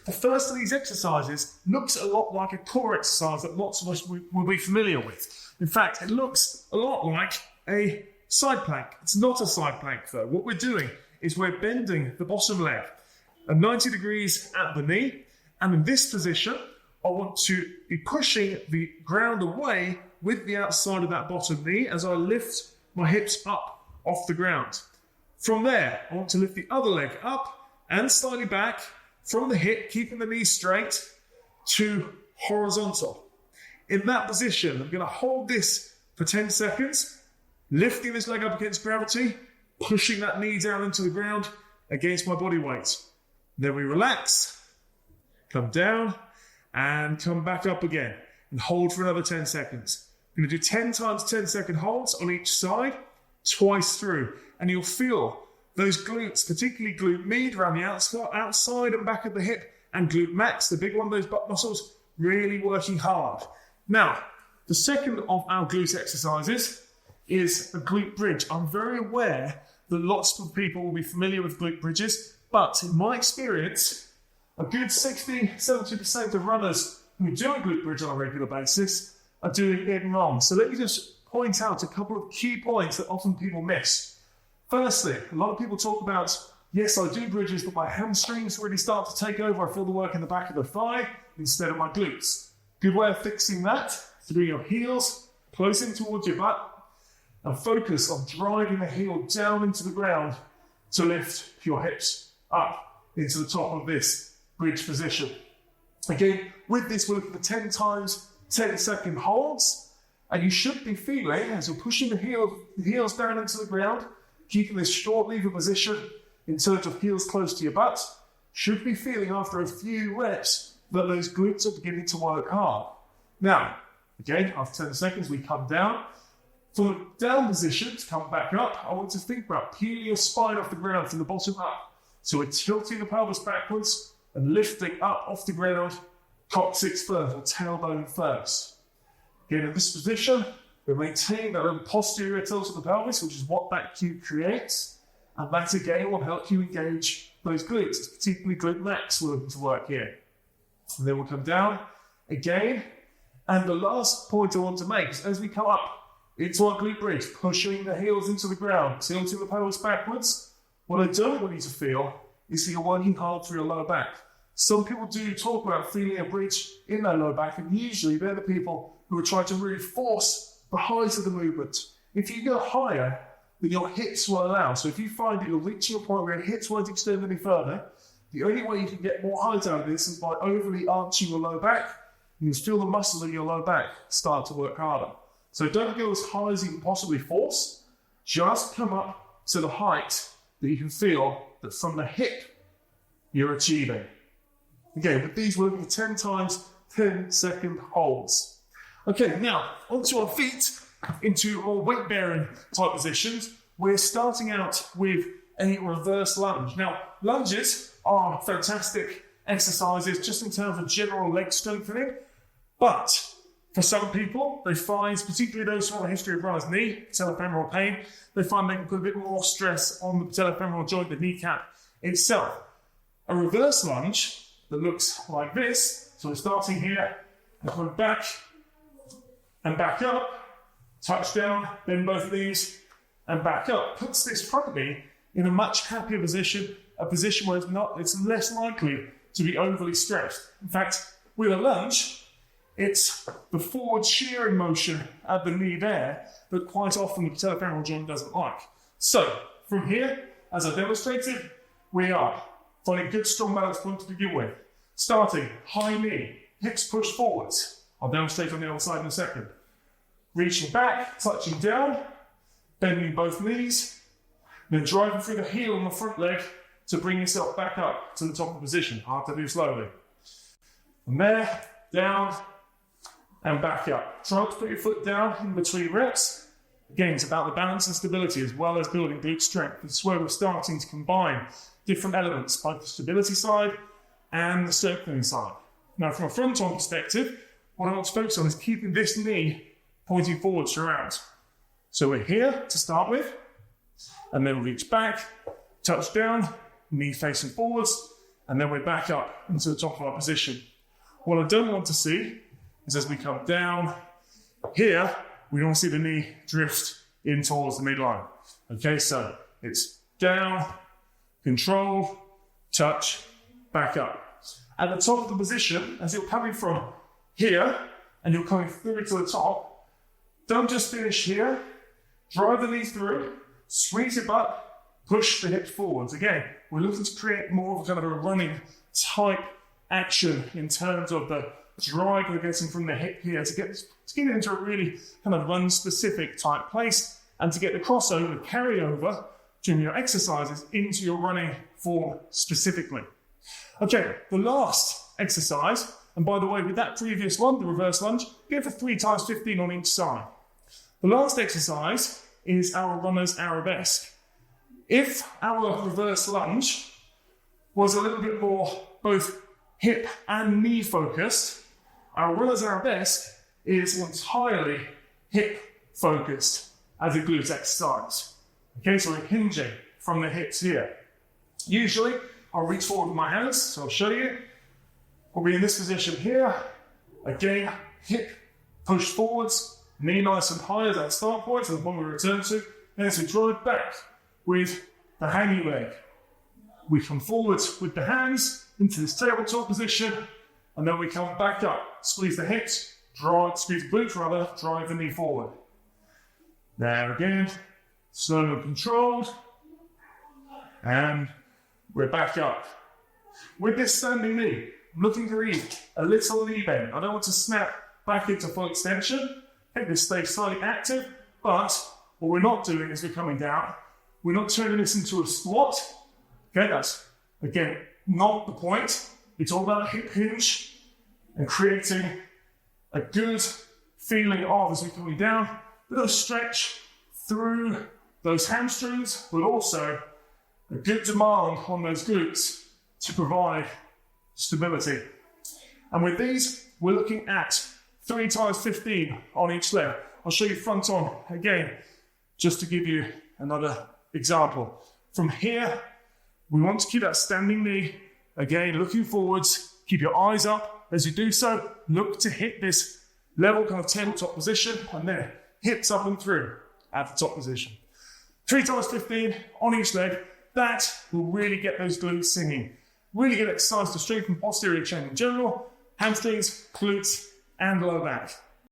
The first of these exercises looks a lot like a core exercise that lots of us will be familiar with. In fact, it looks a lot like a side plank. It's not a side plank though. What we're doing is we're bending the bottom leg at 90 degrees at the knee, and in this position, I want to be pushing the ground away with the outside of that bottom knee as I lift my hips up off the ground. From there, I want to lift the other leg up and slightly back from the hip, keeping the knee straight to horizontal. In that position, I'm going to hold this for 10 seconds, lifting this leg up against gravity, pushing that knee down into the ground against my body weight. Then we relax, come down, and come back up again, and hold for another 10 seconds. I'm going to do 10 times 10-second holds on each side, twice through, and you'll feel those glutes, particularly glute med around the outside and back of the hip, and glute max, the big one, those butt muscles, really working hard. Now, the second of our glute exercises is a glute bridge. I'm very aware that lots of people will be familiar with glute bridges, but in my experience, a good 60-70% of runners who do a glute bridge on a regular basis are doing it wrong. So let me just point out a couple of key points that often people miss. Firstly, a lot of people talk about, yes, I do bridges, but my hamstrings really start to take over. I feel the work in the back of the thigh instead of my glutes. Good way of fixing that is to bring your heels close in towards your butt and focus on driving the heel down into the ground to lift your hips up into the top of this bridge position. Again, with this, we're looking for 10 times 10-second holds, and you should be feeling, as you're pushing the heels down into the ground, keeping this short lever position in terms of heels close to your butt, should be feeling after a few reps that those glutes are beginning to work hard. Now, again, after 10 seconds, we come down. From the down position to come back up, I want to think about peeling your spine off the ground from the bottom up. So we're tilting the pelvis backwards and lifting up off the ground, coccyx first, or tailbone first. Again, in this position, we're maintaining that little posterior tilt of the pelvis, which is what that cue creates. And that again will help you engage those glutes. It's particularly glute max we're looking to work here. And then we'll come down again. And the last point I want to make is as we come up into our glute bridge, pushing the heels into the ground, tilting the pelvis backwards, what I don't want you to feel is that you're working hard through your lower back. Some people do talk about feeling a bridge in their lower back, and usually they're the people who are trying to really force the height of the movement. If you go higher, then your hips will allow. So if you find that you're reaching a point where your hips won't extend any further, the only way you can get more height out of this is by overly arching your lower back. You feel the muscles in your lower back start to work harder. So don't go as high as you can possibly force. Just come up to the height that you can feel that from the hip you're achieving. Okay, with these we're looking for 10 times 10-second holds. Okay, now onto our feet into more weight-bearing type positions. We're starting out with a reverse lunge. Now, lunges are fantastic exercises just in terms of general leg strengthening, but for some people, they find, particularly those who have a history of runner's knee, patellofemoral pain, they find they can put a bit more stress on the patellofemoral joint, the kneecap itself. A reverse lunge that looks like this, so we're starting here, and coming back and back up, touch down, bend both knees, and back up. Puts this front knee in a much happier position, a position where it's less likely to be overly stressed. In fact, with a lunge, it's the forward shearing motion at the knee there that quite often the patellofemoral joint doesn't like. So, from here, as I demonstrated, we are finding a good strong balance point to begin with. Starting, high knee, hips push forwards. I'll demonstrate on the other side in a second. Reaching back, touching down, bending both knees, then driving through the heel on the front leg to bring yourself back up to the top of the position. Hard to do slowly. From there, down, and back up. Try not to put your foot down in between reps. Again, it's about the balance and stability as well as building glute strength. It's where we're starting to combine different elements, both the stability side and the strengthening side. Now, from a front-on perspective, what I want to focus on is keeping this knee pointing forwards throughout. So we're here to start with, and then reach back, touch down, knee facing forwards, and then we're back up into the top of our position. What I don't want to see is as we come down here, we don't see the knee drift in towards the midline. Okay, so it's down, control, touch, back up. At the top of the position, as you're coming from here and you're coming through to the top, don't just finish here, drive the knee through, squeeze your butt, push the hips forwards. Again, we're looking to create more of kind of a running type action in terms of the drive we're getting from the hip here to get it into a really kind of run specific type place and to get the crossover, the carryover during your exercises into your running form specifically. Okay, the last exercise, and by the way, with that previous one, the reverse lunge, go for 3 times 15 on each side. The last exercise is our runner's arabesque. If our reverse lunge was a little bit more both hip and knee focused, our runner's arabesque is entirely hip focused as a glute exercise. Okay, so we're hinging from the hips here. Usually, I'll reach forward with my hands, so I'll show you. We'll be in this position here. Again, hip push forwards, knee nice and high as that start point, so the one we return to. And as we drive back with the hanging leg, we come forwards with the hands into this tabletop position, and then we come back up. Squeeze the hips, squeeze the glutes rather, drive the knee forward. There again, slow and controlled, and we're back up. With this standing knee, I'm looking to read a little knee bend. I don't want to snap back into full extension. Take this stay slightly active, but what we're not doing is we're coming down. We're not turning this into a squat. Okay, that's, again, not the point. It's all about hip hinge and creating a good feeling of, as we're coming down, a bit of stretch through those hamstrings, but also a good demand on those glutes to provide stability. And with these, we're looking at 3 times 15 on each leg. I'll show you front on again, just to give you another example. From here, we want to keep that standing knee, again, looking forwards, keep your eyes up. As you do so, look to hit this level kind of tabletop position, and then hips up and through at the top position. 3 times 15 on each leg. That will really get those glutes singing. Really get exercise to strengthen posterior chain in general, hamstrings, glutes, and lower back.